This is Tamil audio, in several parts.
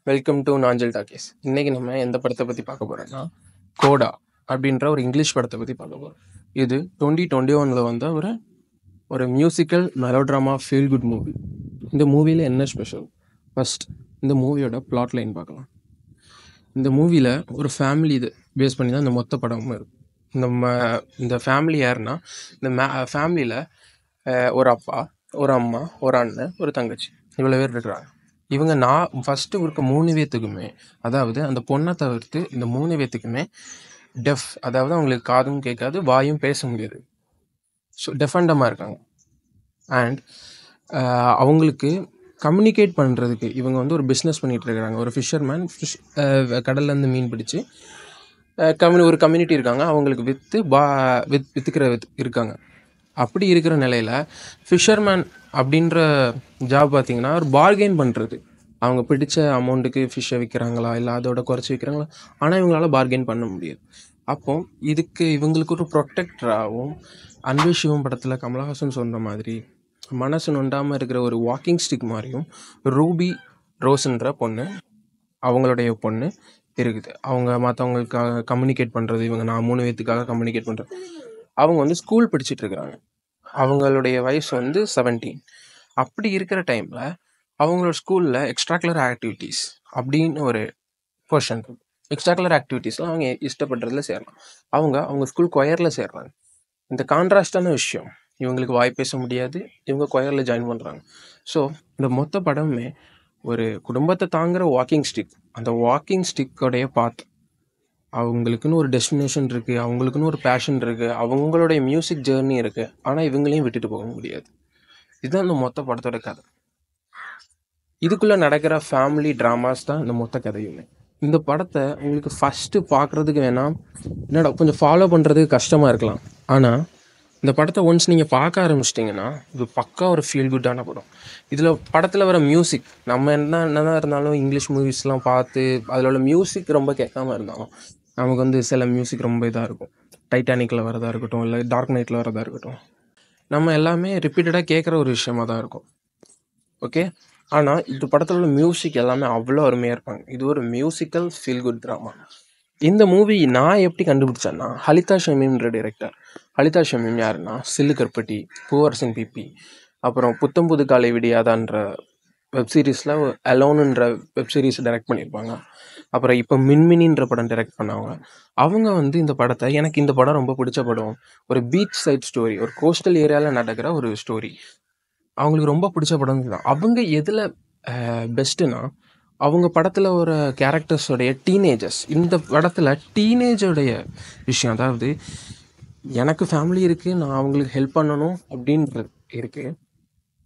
Welcome to நாஞ்சல் talkies. இன்னைக்கு நம்ம எந்த படத்தை பற்றி பார்க்க போகிறோம்னா, கோடா அப்படின்ற ஒரு இங்கிலீஷ் படத்தை பற்றி பார்க்க போகிறோம். இது 2021 வந்த ஒரு ஒரு musical melodrama feel good movie. இந்த மூவியில் என்ன ஸ்பெஷல்? ஃபர்ஸ்ட் இந்த மூவியோட பிளாட் லைன் பார்க்கலாம். இந்த மூவியில் ஒரு ஃபேமிலி இது பேஸ் பண்ணி தான் இந்த மொத்த படமும் இருக்கும். இந்த ஃபேமிலி யாருன்னா, இந்த ஃபேமிலியில் ஒரு அப்பா, ஒரு அம்மா, ஒரு அண்ணன், ஒரு தங்கச்சி, இவ்வளோ பேர் இருக்கிறாங்க. இவங்க ஃபஸ்ட்டு இருக்க 3 பேத்துக்குமே, அதாவது அந்த பொண்ணை தவிர்த்து இந்த 3 பேத்துக்குமே டெஃப், அதாவது அவங்களுக்கு காதும் கேட்காது, வாயும் பேச முடியாது. ஸோ டெஃபண்டமாக இருக்காங்க. அண்ட் அவங்களுக்கு கம்யூனிகேட் பண்ணுறதுக்கு இவங்க வந்து ஒரு பிஸ்னஸ் பண்ணிகிட்டு இருக்கிறாங்க. ஒரு ஃபிஷர்மேன் கடல்லேருந்து மீன் பிடிச்சி ஒரு கம்யூனிட்டி இருக்காங்க, அவங்களுக்கு விற்றுக்கிற இருக்காங்க. அப்படி இருக்கிற நிலையில் ஃபிஷர்மேன் அப்படின்ற ஜாப் பார்த்திங்கன்னா ஒரு பார்கெயின் பண்ணுறது. அவங்க பிடிச்ச அமௌண்ட்டுக்கு ஃபிஷ்ஷை விற்கிறாங்களா இல்லை அதோட குறைச்சி விற்கிறாங்களா, ஆனால் இவங்களால பார்கெயின் பண்ண முடியாது. அப்போது இதுக்கு இவங்களுக்கு ஒரு ப்ரொடெக்டராகவும், அன்பே சிவம் படத்தில் கமலஹாசன் சொன்ன மாதிரி மனசு நொண்டாமல் இருக்கிற ஒரு வாக்கிங் ஸ்டிக் மாதிரியும் ரூபி ரோஸ்ன்ற பொண்ணு, அவங்களுடைய பொண்ணு இருக்குது. அவங்க மற்றவங்களுக்காக கம்யூனிகேட் பண்ணுறது, இவங்க 3 பேத்துக்காக கம்யூனிகேட் பண்ணுறது. அவங்க வந்து ஸ்கூல் படிச்சுட்டு இருக்கிறாங்க. அவங்களுடைய வயசு வந்து 17. அப்படி இருக்கிற டைமில் அவங்களோட ஸ்கூலில் எக்ஸ்ட்ரா கலர் ஆக்டிவிட்டீஸ் அப்படின்னு ஒரு போர்ஷன் இருக்குது. எக்ஸ்ட்ரா கலர் ஆக்டிவிட்டீஸ்லாம் அவங்க இஷ்டப்படுறதுல சேரலாம். அவங்க ஸ்கூல் கொயரில் சேர்றாங்க. இந்த கான்ட்ராஸ்டான விஷயம், இவங்களுக்கு வாய் பேச முடியாது, இவங்க கொயரில் ஜாயின் பண்ணுறாங்க. ஸோ இந்த மொத்த படமே ஒரு குடும்பத்தை தாங்குகிற வாக்கிங் ஸ்டிக். அந்த வாக்கிங் ஸ்டிக்கோடைய பாத், அவங்களுக்குன்னு ஒரு டெஸ்டினேஷன் இருக்குது, அவங்களுக்குன்னு ஒரு பேஷன் இருக்குது, அவங்களுடைய மியூசிக் ஜேர்னி இருக்குது. ஆனால் இவங்களையும் விட்டுட்டு போக முடியாது. இதுதான் இந்த மொத்த படத்தோட கதை. இதுக்குள்ளே நடக்கிற ஃபேமிலி ட்ராமாஸ் தான் இந்த மொத்த கதையுமே. இந்த படத்தை உங்களுக்கு ஃபஸ்ட்டு பார்க்குறதுக்கு வேணாம், என்னடா கொஞ்சம் ஃபாலோ பண்ணுறதுக்கு கஷ்டமாக இருக்கலாம். ஆனால் இந்த படத்தை ஒன்ஸ் நீங்கள் பார்க்க ஆரம்பிச்சிட்டிங்கன்னா இது பக்கா ஒரு ஃபீல் குட்டான படம். இதில் படத்தில் வர மியூசிக், நம்ம என்னதான் இருந்தாலும் இங்கிலீஷ் மூவிஸ்லாம் பார்த்து அதில் உள்ள மியூசிக் ரொம்ப கேட்காம இருந்தாலும் நமக்கு வந்து சில மியூசிக் ரொம்ப இதாக இருக்கும். டைட்டானிக்கில் வரதா இருக்கட்டும், இல்லை டார்க் நைட்டில் வரதா இருக்கட்டும், நம்ம எல்லாமே ரிப்பீட்டடாக கேட்குற ஒரு விஷயமாக தான் இருக்கும். ஓகே, ஆனால் இந்த படத்தில் உள்ள மியூசிக் எல்லாமே அவ்வளோ அருமையாக இருப்பாங்க. இது ஒரு மியூசிக்கல் ஃபீல் குட் ட்ராமா. இந்த மூவி நான் எப்படி கண்டுபிடிச்சேன்னா, ஹலிதா ஷமீம்ன்ற டைரக்டர். ஹலிதா ஷமீம் யாருன்னா, சில்லு கருப்பட்டி, பூவரசன் பிபி, அப்புறம் புத்தம் புது காலை விடியாதான்ற வெப்சீரிஸில் அலோனுன்ற வெப்சீரிஸ் டைரக்ட் பண்ணியிருப்பாங்க. அப்புறம் இப்போ மின்மினின்ற படம் டைரக்ட் பண்ணாங்க. அவங்க வந்து இந்த படத்தை, எனக்கு இந்த படம் ரொம்ப பிடிச்ச படம், ஒரு பீச் சைட் ஸ்டோரி, ஒரு கோஸ்டல் ஏரியாவில் நடக்கிற ஒரு ஸ்டோரி, அவங்களுக்கு ரொம்ப பிடிச்ச படம் தான். அவங்க எதில் பெஸ்ட்டுன்னா, அவங்க படத்தில் ஒரு கேரக்டர்ஸோடைய டீனேஜர்ஸ். இந்த படத்தில் டீனேஜோடைய விஷயம், அதாவது எனக்கு ஃபேமிலி இருக்குது, நான் அவங்களுக்கு ஹெல்ப் பண்ணணும் அப்படின்றது இருக்குது,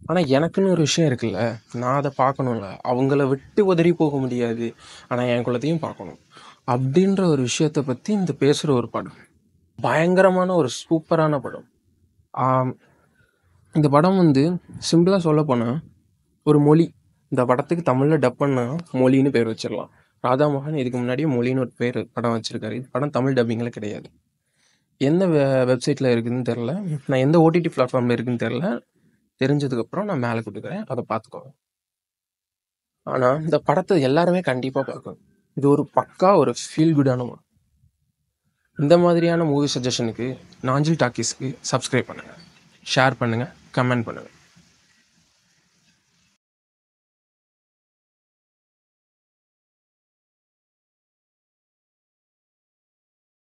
ஆனால் எனக்குன்னு ஒரு விஷயம் இருக்குல்ல, நான் அதை பார்க்கணும்ல, அவங்கள விட்டு உதறி போக முடியாது, ஆனால் என் குலத்தையும் பார்க்கணும் அப்படின்ற ஒரு விஷயத்தை பற்றி இந்த பேசுகிற ஒரு படம். பயங்கரமான ஒரு சூப்பரான படம். இந்த படம் வந்து சிம்பிளாக சொல்ல போனால் ஒரு மொழி. இந்த படத்துக்கு தமிழில் டப் பண்ணால் மொழின்னு பேர் வச்சிடலாம். ராதாமோகன் இதுக்கு முன்னாடியே மொழின்னு ஒரு பேர் படம் வச்சுருக்காரு. இது படம் தமிழ் டப்பிங்கில் கிடையாது. எந்த வெப்சைட்டில் இருக்குதுன்னு தெரில, நான் எந்த ஓடிடி பிளாட்ஃபார்மில் இருக்குதுன்னு தெரில. தெரிஞ்சதுக்கப்புறம் நான் மேலே கொடுக்குறேன், அதை பார்த்துக்கோங்க. ஆனால் இந்த படத்தை எல்லாருமே கண்டிப்பாக பார்க்கணும். இது ஒரு பக்கா ஒரு ஃபீல் குட்டான மூவி. இந்த மாதிரியான மூவி சஜஷனுக்கு நாஞ்சல் டாக்கீஸ்க்கு சப்ஸ்கிரைப் பண்ணுங்கள், ஷேர் பண்ணுங்கள், கமெண்ட் பண்ணுங்கள்.